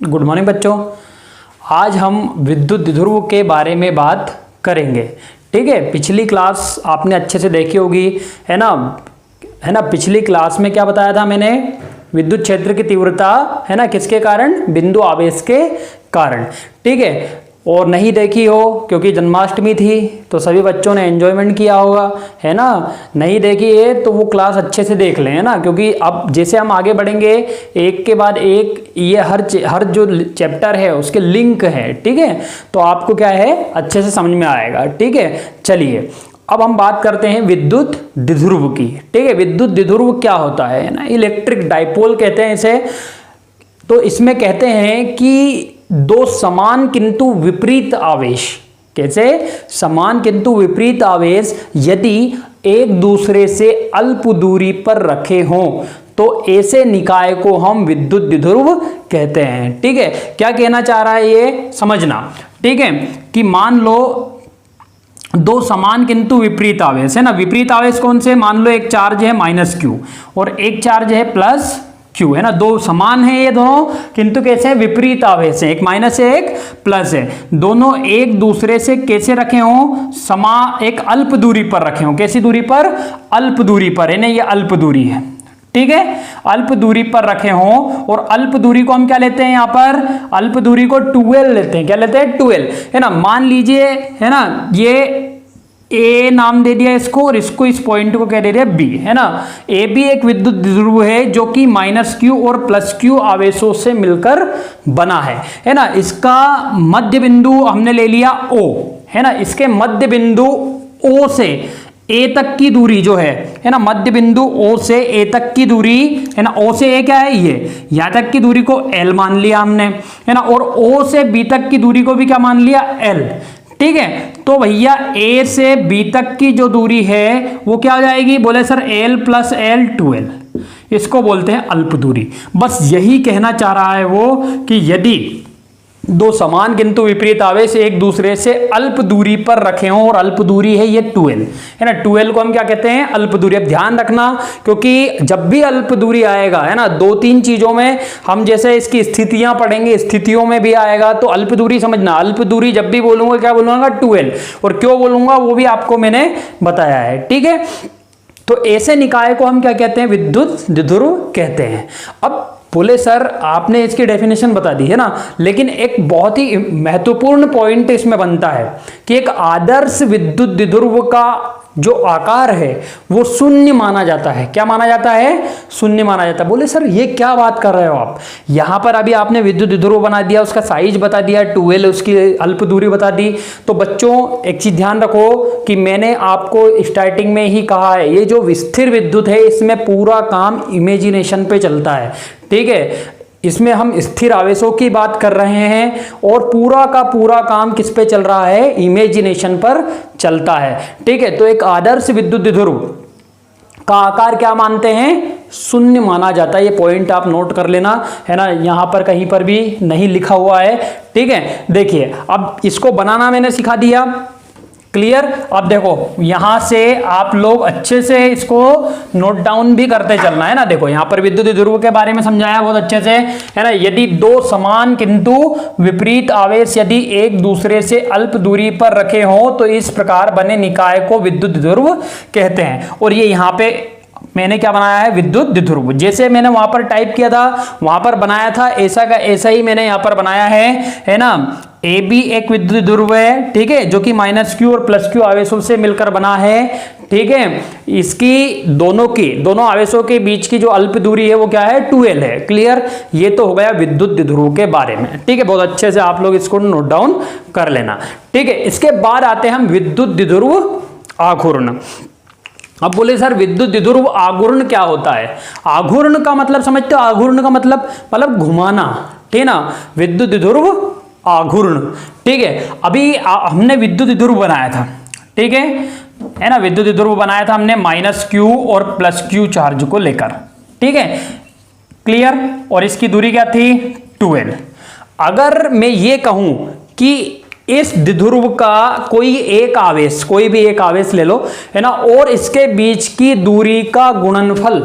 Good morning बच्चों। आज हम विद्युत द्विध्रुव के बारे में बात करेंगे। ठीक है, पिछली क्लास आपने अच्छे से देखी होगी, है ना। पिछली क्लास में क्या बताया था मैंने? विद्युत क्षेत्र की तीव्रता, है ना, किसके कारण? बिंदु आवेश के कारण। ठीक है, और नहीं देखी हो क्योंकि जन्माष्टमी थी तो सभी बच्चों ने एंजॉयमेंट किया होगा, है ना। नहीं देखी है तो वो क्लास अच्छे से देख लें, है ना, क्योंकि अब जैसे हम आगे बढ़ेंगे एक के बाद एक ये हर जो चैप्टर है उसके लिंक है। ठीक है, तो आपको क्या है अच्छे से समझ में आएगा। ठीक है, चलिए अब हम बात करते हैं विद्युत द्विध्रुव की। ठीक है, विद्युत द्विध्रुव क्या होता है ना, इलेक्ट्रिक डाइपोल कहते हैं इसे। तो इसमें कहते हैं कि दो समान किंतु विपरीत आवेश, कैसे? समान किंतु विपरीत आवेश यदि एक दूसरे से अल्प दूरी पर रखे हों तो ऐसे निकाय को हम विद्युत द्विध्रुव कहते हैं। ठीक है, क्या कहना चाह रहा है ये समझना। ठीक है, कि मान लो दो समान किंतु विपरीत आवेश, है ना। विपरीत आवेश कौन से? मान लो एक चार्ज है -q और एक चार्ज है +q, है ना। दो समान है ये दोनों, किंतु कैसे? विपरीत आवेश है, एक माइनस है एक प्लस है। दोनों एक दूसरे से कैसे रखे हों? एक अल्प दूरी पर रखे हों। कैसी दूरी पर? अल्प दूरी पर, है ना, ये अल्प दूरी है। ठीक है, अल्प दूरी पर रखे हों। और अल्प दूरी को हम क्या लेते हैं? यहां पर अल्प दूरी को 12 लेते हैं। क्या लेते हैं? 12, है ना। मान लीजिए, है ना, ये ए नाम दे दिया इसको और इसको, इस पॉइंट को क्या दे दिया? बी, है ना। ए भी एक विद्युत द्विध्रुव है जो कि -q और +q आवेशों से मिलकर बना है ना। इसका मध्य बिंदु हमने ले लिया O, है ना। इसके मध्य बिंदु O से A तक की दूरी जो है ना, मध्य बिंदु O से A तक की दूरी, है ना। O से A क्या है? ये यहां तक की दूरी को L मान लिया हमने, है ना। और O से B तक की दूरी को भी क्या मान लिया? L। ठीक है, तो भैया A से B तक की जो दूरी है वो क्या हो जाएगी? बोले सर L + L 12, इसको बोलते हैं अल्प दूरी। बस यही कहना चाह रहा है वो कि यदि दो समान किंतु विपरीत आवेश एक दूसरे से अल्प दूरी पर रखे हों, और अल्प दूरी है ये 12, है ना। 12 को हम क्या कहते हैं? अल्प दूरी। अब ध्यान रखना, क्योंकि जब भी अल्प दूरी आएगा, है ना, दो तीन चीजों में हम जैसे इसकी स्थितियां पढ़ेंगे, स्थितियों में भी आएगा, तो अल्प दूरी समझना। अल्प दूरी जब भी बोलूंगा क्या बोलूंगा? 12। और क्यों बोलूंगा वो भी आपको मैंने बताया है। ठीक है, तो ऐसे निकाय को हम क्या कहते हैं? विद्युत द्विध्रुव कहते हैं। अब बोले सर आपने इसकी डेफिनेशन बता दी, है ना, लेकिन एक बहुत ही महत्वपूर्ण पॉइंट इसमें बनता है कि एक आदर्श विद्युत द्विध्रुव का जो आकार है वो शून्य माना जाता है। क्या माना जाता है? शून्य माना जाता है। बोले सर ये क्या बात कर रहे हो आप? यहां पर अभी आपने विद्युत द्विध्रुव बना दिया, उसका साइज बता दिया 12, उसकी अल्प दूरी बता दी। तो बच्चों एक चीज ध्यान रखो कि मैंने आपको स्टार्टिंग में ही कहा है, ये जो स्थिर विद्युत है इसमें पूरा काम इमेजिनेशन पे चलता है। ठीक है, इसमें हम स्थिर आवेशों की बात कर रहे हैं और पूरा का पूरा काम किस पे चल रहा है? इमेजिनेशन पर चलता है। ठीक है, तो एक आदर्श विद्युत द्विध्रुव का आकार क्या मानते हैं? शून्य माना जाता है। ये पॉइंट आप नोट कर लेना, है ना, यहां पर कहीं पर भी नहीं लिखा हुआ है। ठीक है, देखिए अब इसको बनाना मैंने सिखा दिया, क्लियर। अब देखो यहां से आप लोग अच्छे से इसको नोट डाउन भी करते चलना, है ना। देखो यहां पर विद्युत द्विध्रुव के बारे में समझाया बहुत अच्छे से, है ना। यदि दो समान किंतु विपरीत आवेश यदि एक दूसरे से अल्प दूरी पर रखे हों तो इस प्रकार बने निकाय को विद्युत द्विध्रुव कहते हैं। और ये यहां पे मैंने क्या बनाया है? विद्युत द्विध्रुव। जैसे मैंने वहां पर टाइप किया था, वहां पर बनाया था, ऐसा का ऐसा ही मैंने यहां पर बनाया है ना। ए भी एक विद्युत द्विध्रुव है, ठीक है, जो कि -q और +q आवेशों से मिलकर बना है। ठीक है, इसकी दोनों आवेशों के बीच की जो अल्प दूरी है वो क्या है? 12 है। क्लियर, ये तो हो गया विद्युत द्विध्रुव के बारे में। ठीक है, बहुत अच्छे से आप लोग इसको नोट डाउन कर लेना। ठीक है, इसके बाद आते हैं हम विद्युत द्विध्रुव आघूर्ण। अब बोले सर विद्युत द्विध्रुव आघूर्ण क्या होता है? आघूर्ण का मतलब समझते हो? आघूर्ण का मतलब घुमाना, ठीक है ना, विद्युत द्विध्रुव आघूर्ण। ठीक है, अभी हमने विद्युत द्विध्रुव बनाया था, ठीक है ना, विद्युत द्विध्रुव बनाया था हमने -q और +q चार्ज को लेकर। ठीक है, क्लियर। और इसकी दूरी क्या थी? 12। अगर मैं ये कहूं कि इस द्विध्रुव का कोई भी एक आवेश ले लो, है ना, और इसके बीच की दूरी का गुणनफल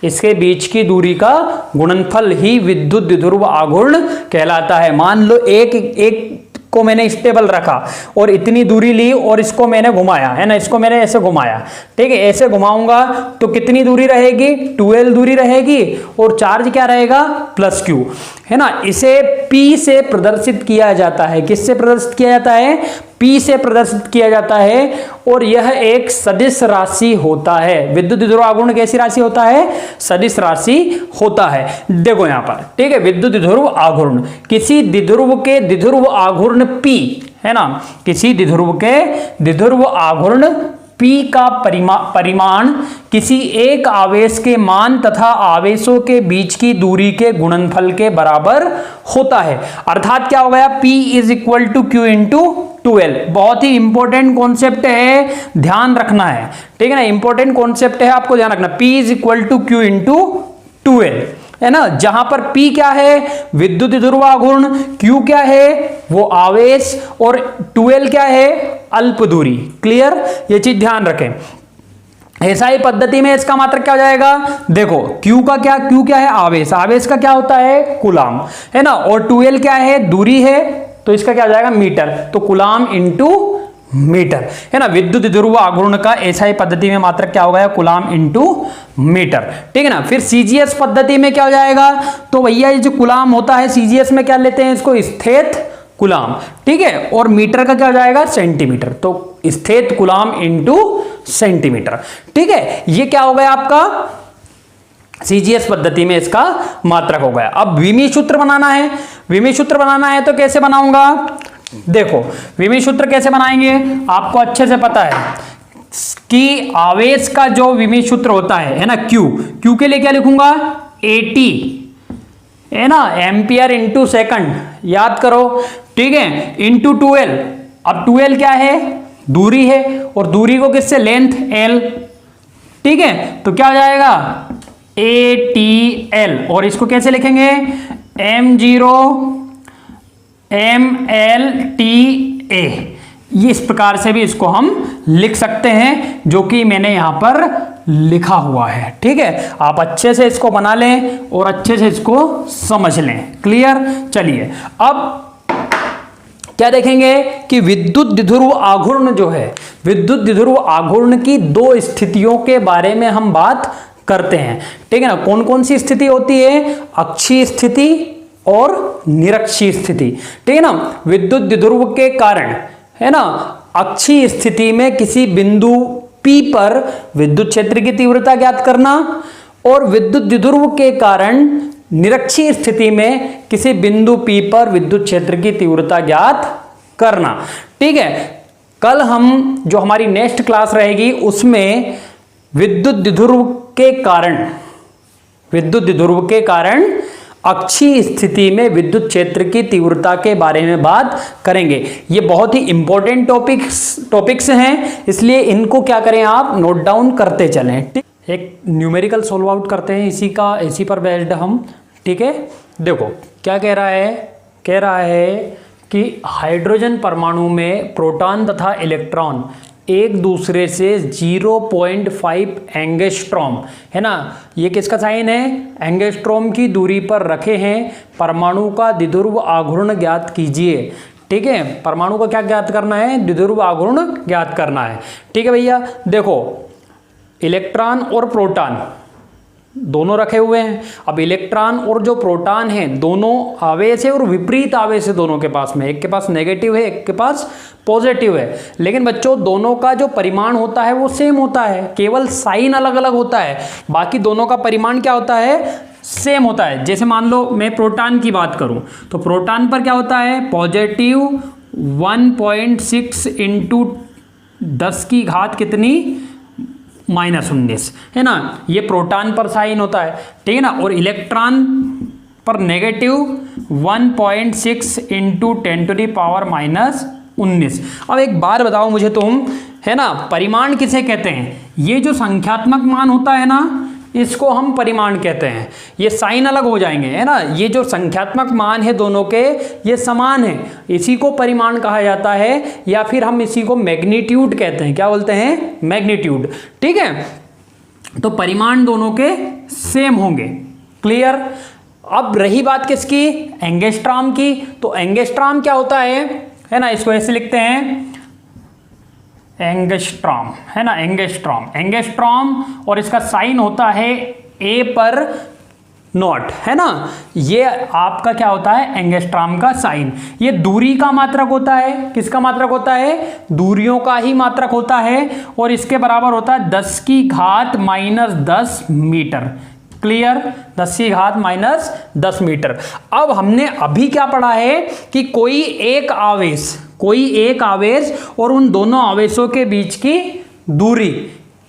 इसके बीच की दूरी का गुणनफल ही विद्युत द्विध्रुव आघूर्ण कहलाता है। मान लो एक को मैंने स्टेबल रखा और इतनी दूरी ली और इसको मैंने घुमाया, है ना, इसको मैंने ऐसे घुमाया, ठीक है, ऐसे घुमाऊंगा तो कितनी दूरी रहेगी, 12 दूरी रहेगी और चार्ज क्या रहेगा, प्लस Q, है ना। इसे P से प्रदर्शित किया जाता है। किससे प्रदर्शित किया जाता है, P से प्रदर्शित किया जाता है और यह एक सदिश राशि होता है। विद्युत द्विध्रुव आघूर्ण कैसी राशि होता है, सदिश राशि होता है। देखो यहां पर, ठीक है, विद्युत द्विध्रुव आघूर्ण, किसी द्विध्रुव के द्विध्रुव आघूर्ण P, है ना, किसी द्विध्रुव के द्विध्रुव आघूर्ण P का परिमाण किसी एक आवेश के मान तथा आवेशों के बीच की दूरी के गुणनफल के बराबर होता है। अर्थात क्या हो गया, P is equal to Q into 2L। बहुत ही इंपॉर्टेंट कॉन्सेप्ट है, ध्यान रखना है, ठीक है ना, इंपॉर्टेंट कॉन्सेप्ट है, आपको ध्यान रखना। P is equal to Q into 2L, है ना, जहां पर P क्या है, विद्युत द्विध्रुव आघूर्ण, Q क्या है, वो आवेश, और 2L क्या है, अल्प दूरी। क्लियर, ये चीज ध्यान रखें। ऐसा ही पद्धति में इसका मात्रक क्या हो जाएगा, देखो Q क्या है, आवेश, आवेश का क्या होता है, कूलाम, है ना, और 2L क्या है, दूरी है, तो इसका क्या हो जाएगा, मीटर, तो कूलाम इंटू मीटर, है ना। विद्युत द्विध्रुव आघूर्ण का ऐसा ही पद्धति में मात्रक क्या हो गया, कूलाम इंटू मीटर, ठीक है ना। फिर सीजीएस पद्धति में क्या हो जाएगा, तो भैया ये जो कूलाम होता है, सीजीएस में क्या लेते हैं इसको, स्थित कूलाम, ठीक है, और मीटर का क्या हो जाएगा, सेंटीमीटर, तो स्थित कूलाम इंटू सेंटीमीटर, ठीक है। ये क्या हो गया आपका, सीजीएस पद्धति में इसका मात्रक हो गया। अब विमी सूत्र बनाना है, विमी सूत्र बनाना है तो कैसे बनाऊंगा, देखो विमी सूत्र कैसे बनाएंगे, आपको अच्छे से पता है कि आवेश का जो विमी सूत्र होता है ना, Q के लिए क्या लिखूंगा, 80, है ना, एम्पियर इंटू सेकंड, याद करो, ठीक है, इंटू 2L। अब 2L क्या है, दूरी है, और दूरी को किससे, लेंथ L, ठीक है, तो क्या हो जाएगा, ATL, और इसको कैसे लिखेंगे, M0 MLTA, ये इस प्रकार से भी इसको हम लिख सकते हैं, जो कि मैंने यहां पर लिखा हुआ है, ठीक है। आप अच्छे से इसको बना लें और अच्छे से इसको समझ लें। क्लियर, चलिए अब क्या देखेंगे कि विद्युत द्विध्रुव आघूर्ण जो है, विद्युत द्विध्रुव आघूर्ण की दो स्थितियों के बारे में हम बात करते हैं, ठीक है ना। कौन कौन सी स्थिति होती है, अक्षीय स्थिति और निरक्षीय स्थिति, ठीक है ना। विद्युत द्विध्रुव के कारण, है ना, अक्षीय स्थिति में किसी बिंदु P पर विद्युत क्षेत्र की तीव्रता ज्ञात करना, और विद्युत द्विध्रुव के कारण निरक्षीय स्थिति में किसी बिंदु P पर विद्युत क्षेत्र की तीव्रता ज्ञात करना, ठीक है। कल हम जो हमारी नेक्स्ट क्लास रहेगी उसमें विद्युत द्विध्रुव के कारण अक्षीय स्थिति में विद्युत क्षेत्र की तीव्रता के बारे में बात करेंगे। ये बहुत ही इंपॉर्टेंट टॉपिक्स हैं, इसलिए इनको क्या करें, आप नोट डाउन करते चलें। ठीक, एक न्यूमेरिकल सोल्व आउट करते हैं इसी पर बेस्ड हम, ठीक है। देखो क्या कह रहा है कि हाइड्रोजन परमाणु में प्रोटॉन तथा इलेक्ट्रॉन एक दूसरे से 0.5 एंगस्ट्रॉम, है ना, ये किसका साइन है, एंगस्ट्रॉम की दूरी पर रखे हैं। परमाणु का द्विध्रुव आघूर्ण ज्ञात कीजिए, ठीक है। परमाणु को क्या ज्ञात करना है, द्विध्रुव आघूर्ण ज्ञात करना है, ठीक है भैया। देखो इलेक्ट्रॉन और प्रोटॉन दोनों रखे हुए हैं। अब इलेक्ट्रॉन और जो प्रोटॉन है दोनों आवेश है और विपरीत आवेश है दोनों के पास में, एक के पास नेगेटिव है, एक के पास पॉजिटिव है। लेकिन बच्चों दोनों का जो परिमाण होता है वो सेम होता है, केवल साइन अलग अलग होता है, बाकी दोनों का परिमाण क्या होता है, सेम होता है। जैसे मान लो मैं प्रोटॉन की बात करूं तो प्रोटॉन पर क्या होता है, पॉजिटिव 1.6 इंटू 10 की घात कितनी, -19, है ना, ये प्रोटॉन पर साइन होता है, ठीक है ना। और इलेक्ट्रॉन पर नेगेटिव 1.6 इंटू 10⁻⁻19। अब एक बार बताओ मुझे तुम, है ना, परिमाण किसे कहते हैं, ये जो संख्यात्मक मान होता है ना इसको हम परिमाण कहते हैं। ये साइन अलग हो जाएंगे, है ना, ये जो संख्यात्मक मान है दोनों के ये समान है, इसी को परिमाण कहा जाता है, या फिर हम इसी को मैग्नीट्यूड कहते हैं। क्या बोलते हैं, मैग्नीट्यूड, ठीक है। तो परिमाण दोनों के सेम होंगे। क्लियर। अब रही बात किसकी, एंगस्ट्रॉम की। तो एंगस्ट्रॉम क्या होता है ना, इसको ऐसे लिखते हैं एंगस्ट्रॉम, है ना, एंगस्ट्रॉम, एंगस्ट्रॉम, और इसका साइन होता है ए पर नॉट, है ना। ये आपका क्या होता है, एंगस्ट्रॉम का साइन। ये दूरी का मात्रक होता है। किसका मात्रक होता है, दूरियों का ही मात्रक होता है, और इसके बराबर होता है 10 की घात माइनस 10 मीटर। क्लियर, 10 की घात माइनस 10 मीटर। अब हमने अभी क्या पढ़ा है कि कोई एक आवेश और उन दोनों आवेशों के बीच की दूरी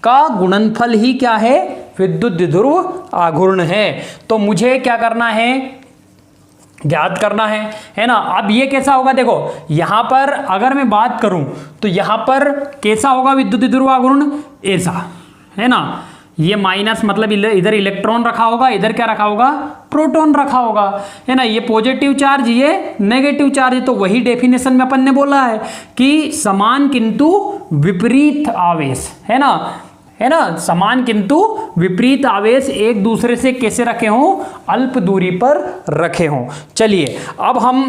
का गुणनफल ही क्या है, विद्युत द्विध्रुव आघूर्ण है। तो मुझे क्या करना है, ज्ञात करना है ना। अब ये कैसा होगा, देखो यहां पर अगर मैं बात करूं तो यहां पर कैसा होगा विद्युत द्विध्रुव आघूर्ण, ऐसा, है ना। ये माइनस मतलब इधर इलेक्ट्रॉन रखा होगा, इधर क्या रखा होगा, प्रोटॉन रखा होगा, है ना। ये पॉजिटिव चार्ज, ये नेगेटिव चार्ज। तो वही डेफिनेशन में अपन ने बोला है कि समान किंतु विपरीत आवेश, है ना, समान किंतु विपरीत आवेश एक दूसरे से कैसे रखे हों, अल्प दूरी पर रखे हों। चलिए अब हम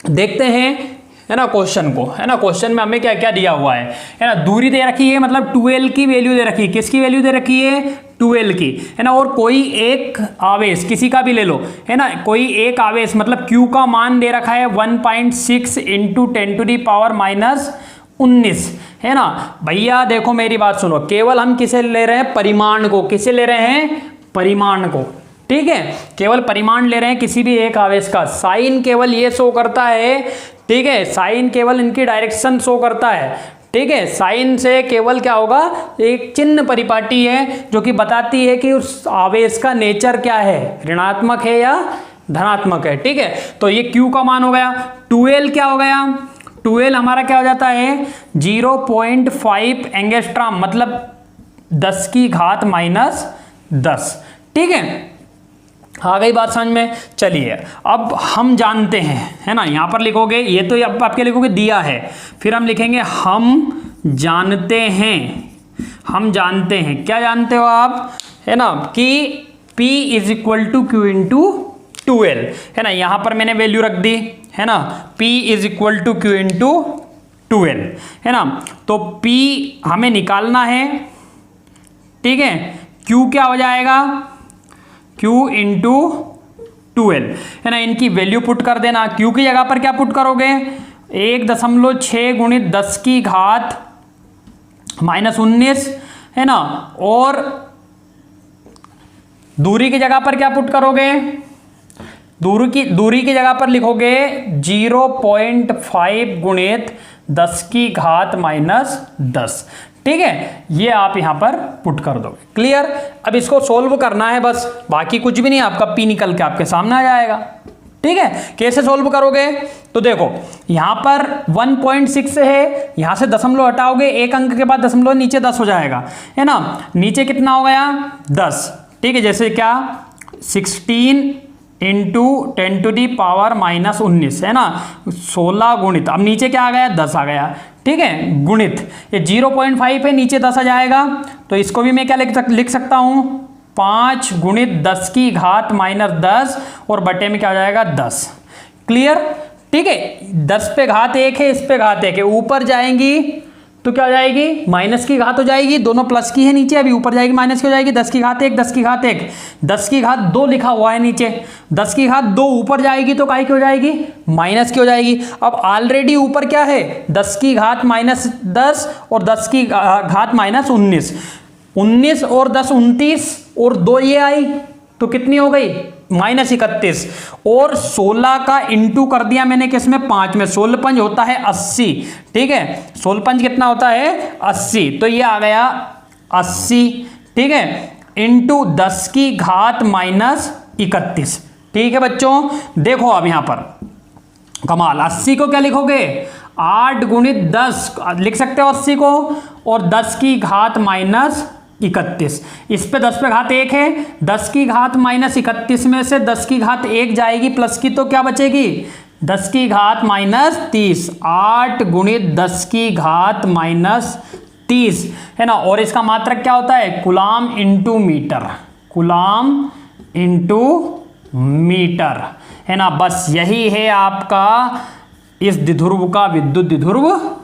देखते हैं, है ना, क्वेश्चन को, है ना। क्वेश्चन में हमें क्या क्या दिया हुआ है ना। दूरी दे रखी है, मतलब 12 की वैल्यू दे रखी है। किसकी वैल्यू दे रखी है, 12 की, है ना। और कोई एक आवेश किसी का भी ले लो, है ना, कोई एक आवेश मतलब Q का मान दे रखा है 1.6 इंटू 10⁻⁻19, है ना। भैया देखो मेरी बात सुनो, केवल हम किसे ले रहे हैं, परिमाण को। किसे ले रहे हैं, परिमाण को, ठीक है। केवल परिमाण ले रहे हैं किसी भी एक आवेश का। साइन केवल ये शो करता है, ठीक है, साइन केवल इनकी डायरेक्शन शो करता है, ठीक है। साइन से केवल क्या होगा, एक चिन्ह परिपाटी है जो कि बताती है कि उस आवेश का नेचर क्या है, ऋणात्मक है या धनात्मक है, ठीक है। तो ये Q का मान हो गया। 12 क्या हो गया, 12 हमारा क्या हो जाता है, 0.5 एंगस्ट्रॉम, मतलब 10 की घात माइनस 10, ठीक है। आ गई बात समझ में। चलिए अब हम जानते हैं, है ना। यहां पर लिखोगे, ये तो अब आपके लिखोगे दिया है, फिर हम लिखेंगे हम जानते हैं। हम जानते हैं, क्या जानते हो आप, है ना, कि P is equal to Q into 12, है ना। यहां पर मैंने वैल्यू रख दी, है ना, P is equal to Q into 12, है ना। तो P हमें निकालना है, ठीक है। Q क्या हो जाएगा, Q इंटू 12, है ना। इनकी वैल्यू पुट कर देना। Q की जगह पर क्या पुट करोगे, 1.6 गुणित 10 की घात माइनस 19, है ना। और दूरी की जगह पर क्या पुट करोगे, दूरी की जगह पर लिखोगे 0.5 गुणित 10 की घात माइनस 10, ठीक है। ये आप यहां पर पुट कर दोगे। क्लियर। अब इसको सोल्व करना है बस, बाकी कुछ भी नहीं, आपका P निकल के आपके सामने आ जाएगा, ठीक है। कैसे सोल्व करोगे, तो देखो यहां पर 1.6 है, यहां से दशमलव हटाओगे, एक अंक के बाद दशमलव नीचे 10 हो जाएगा, है ना। नीचे कितना हो गया, 10, ठीक है। जैसे क्या 16 इंटू 10⁻⁻19, है ना, 16 गुणित, अब नीचे क्या आ गया, 10 आ गया, ठीक है, गुणित, ये 0.5 है, नीचे 10 आ जाएगा। तो इसको भी मैं क्या लिख सकता हूं, 5 गुणित 10 की घात माइनस 10, और बटे में क्या हो जाएगा, 10। क्लियर, ठीक है। 10 पे घात 1 है, इस पे घात 1 है, ऊपर जाएंगी तो क्या हो जाएगी, माइनस की घात हो जाएगी, दोनों प्लस की है नीचे, अभी ऊपर जाएगी माइनस की हो जाएगी। 10 की घात 1, 10 की घात 1, 10 की घात 2 लिखा हुआ है नीचे, 10 की घात 2 ऊपर जाएगी तो काय की हो जाएगी, माइनस की हो जाएगी। अब ऑलरेडी ऊपर क्या है, 10 की घात माइनस 10 और 10 की घात माइनस 19, 19 और 10 29, और 2 ये आई तो कितनी हो गई, -31, और 16 का इंटू कर दिया मैंने किसमें, 5 में। 16 पंज होता है 80, ठीक है। 16 पंज कितना होता है, 80, तो ये आ गया 80, ठीक है, इंटू 10 की घात माइनस 31, ठीक है बच्चों। देखो अब यहां पर कमाल, 80 को क्या लिखोगे, 8 गुणित 10 लिख सकते हो 80 को, और 10 की घात माइनस 31, इस पे 10 पे घात 1 है, 10 की घात माइनस 31 में से 10 की घात 1 जाएगी प्लस की, तो क्या बचेगी, 10 की घात माइनस 30, 8 गुणित 10 की घात माइनस 30, है ना। और इसका मात्रक क्या होता है, coulomb into metre, coulomb into metre, है ना। बस यही है आपका इस द्विध्रुव का विद्युत द्विध्रुव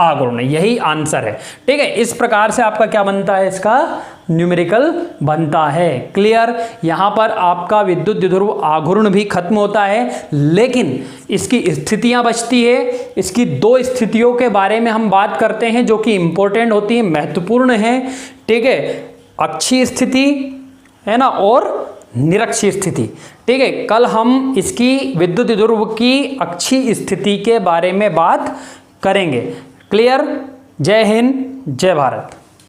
आघूर्ण, यही आंसर है। ठीक है, इस प्रकार से आपका क्या बनता है, इसका न्यूमेरिकल बनता है। क्लियर। यहां पर आपका विद्युत द्विध्रुव आघूर्ण भी खत्म होता है, लेकिन इसकी स्थितियां बचती है। इसकी दो स्थितियों के बारे में हम बात करते हैं जो कि इंपॉर्टेंट होती है, महत्वपूर्ण है। ठीक है, अक्षीय स्थिति, है ना, और निरक्षीय स्थिति। ठीक है, कल हम इसकी विद्युत द्विध्रुव की अक्षीय स्थिति के बारे में बात करेंगे। क्लियर। जय हिंद, जय भारत।